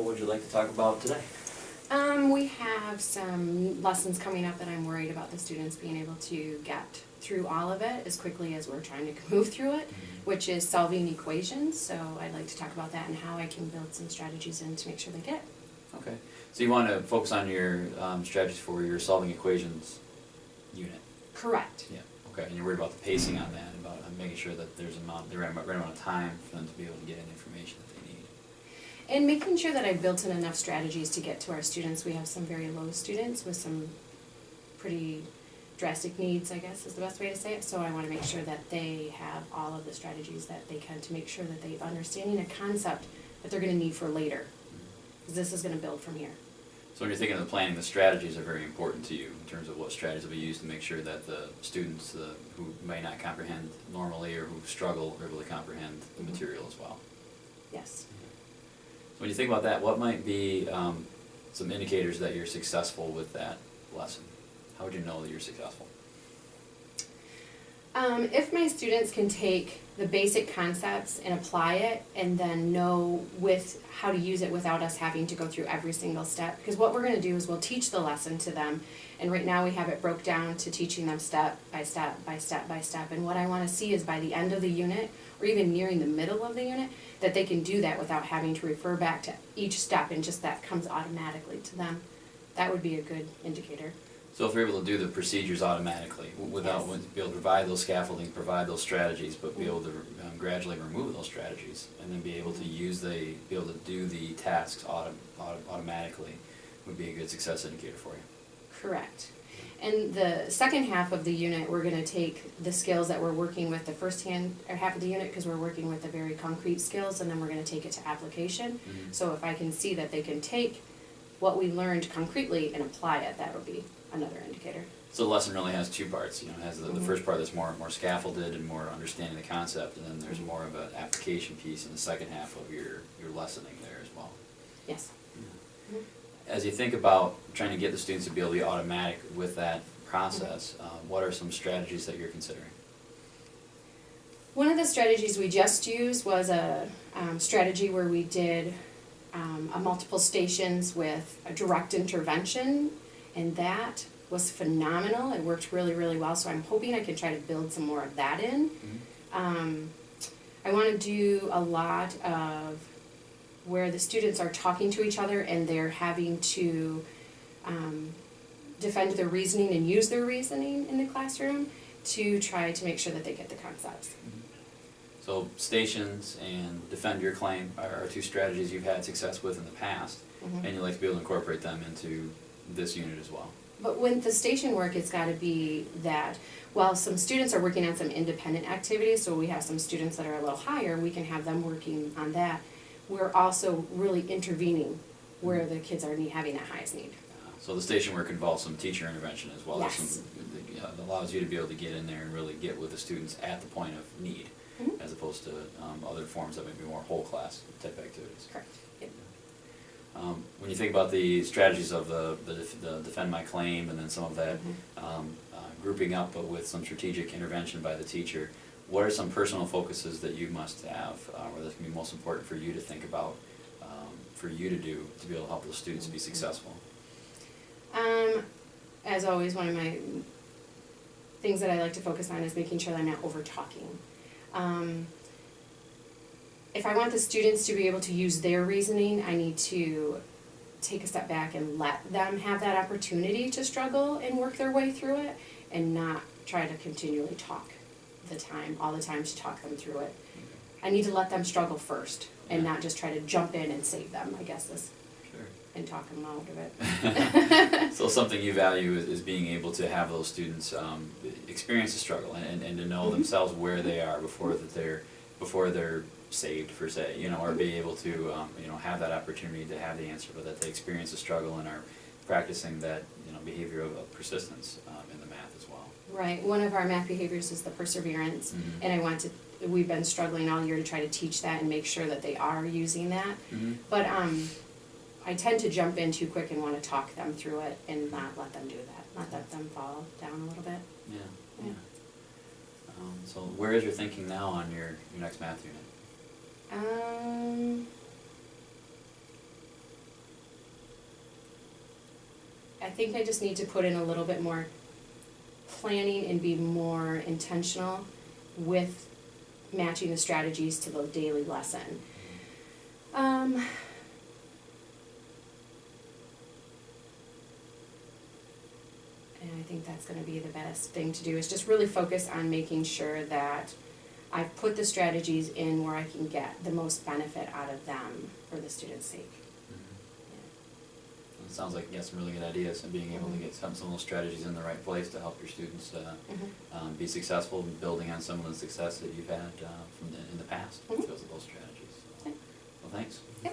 what would you like to talk about today? We have some lessons coming up that I'm worried about the students being able to get through all of it as quickly as we're trying to move through it, which is solving equations. So I'd like to talk about that and how I can build some strategies in to make sure they get it. Okay, so you want to focus on your strategies for your solving equations unit? Correct. Yeah, okay, and you're worried about the pacing on that, about making sure that there's the right amount of time for them to be able to get in information that they need. And making sure that I've built in enough strategies to get to our students. We have some very low students with some pretty drastic needs, I guess is the best way to say it. So I want to make sure that they have all of the strategies that they can to make sure that they're understanding a concept that they're going to need for later. Because this is going to build from here. So when you're thinking of the planning, the strategies are very important to you in terms of what strategies will be used to make sure that the students who may not comprehend normally or who struggle are able to comprehend the material as well. Yes. So when you think about that, what might be some indicators that you're successful with that lesson? How would you know that you're successful? If my students can take the basic concepts and apply it and then know with how to use it without us having to go through every single step. Because what we're going to do is we'll teach the lesson to them, and right now we have it broke down to teaching them step by step by step by step. And what I want to see is by the end of the unit, or even nearing the middle of the unit, that they can do that without having to refer back to each step, and just that comes automatically to them. That would be a good indicator. So if you're able to do the procedures automatically, without Yes. be able to provide those scaffolding, provide those strategies, but be able to gradually remove those strategies, and then be able to be able to do the tasks automatically, would be a good success indicator for you. Correct. And the second half of the unit, we're going to take the skills that we're working with the first half of the unit, because we're working with the very concrete skills, and then we're going to take it to application. Mhm. So if I can see that they can take what we learned concretely and apply it, that would be another indicator. So the lesson really has two parts. It has the Mhm. first part that's more scaffolded and more understanding the concept, and then there's more of an application piece in the second half of your lessoning there as well. Yes. Mhm. As you think about trying to get the students to be able to be automatic with that process, what are some strategies that you're considering? One of the strategies we just used was a strategy where we did a multiple stations with a direct intervention, and that was phenomenal. It worked really, really well, so I'm hoping I can try to build some more of that in. I want to do a lot of where the students are talking to each other and they're having to defend their reasoning and use their reasoning in the classroom to try to make sure that they get the concepts. So stations and defend your claim are two strategies you've had success with in the past, Mhm. and you'd like to be able to incorporate them into this unit as well. But with the station work, it's got to be that while some students are working on some independent activities, so we have some students that are a little higher, we can have them working on that. We're also really intervening where the kids are having that highest need. So the station work involves some teacher intervention as well. There's Yes. it allows you to be able to get in there and really get with the students at the point of need, Mhm. as opposed to other forms that may be more whole class type activities. Correct. Yep. When you think about the strategies of the defend my claim, and then some of that grouping up, but with some strategic intervention by the teacher, what are some personal focuses that you must have, or that's going to be most important for you to think about, for you to do to be able to help those students be successful? As always, one of my things that I like to focus on is making sure that I'm not over talking. If I want the students to be able to use their reasoning, I need to take a step back and let them have that opportunity to struggle and work their way through it, and not try to continually talk all the time to talk them through it. I need to let them struggle first and not just try to jump in and save them, I guess, Sure. and talk them out of it. So something you value is being able to have those students experience the struggle and to know themselves where they are before they're saved per se, or be able to have that opportunity to have the answer, but that they experience the struggle and are practicing that behavior of persistence in the math as well. Right, one of our math behaviors is the perseverance, Mhm. and we've been struggling all year to try to teach that and make sure that they are using that. Mhm. But I tend to jump in too quick and want to talk them through it and not let them do that, not let them fall down a little bit. Yeah. So where is your thinking now on your next math unit? I think I just need to put in a little bit more planning and be more intentional with matching the strategies to the daily lesson. And I think that's gonna be the best thing to do, is just really focus on making sure that I've put the strategies in where I can get the most benefit out of them for the students' sake. It sounds like you got some really good ideas, and being able to get some of those strategies in the right place to help your students be successful, and building on some of the success that you've had in the past because of those strategies. So, well, thanks. Yep.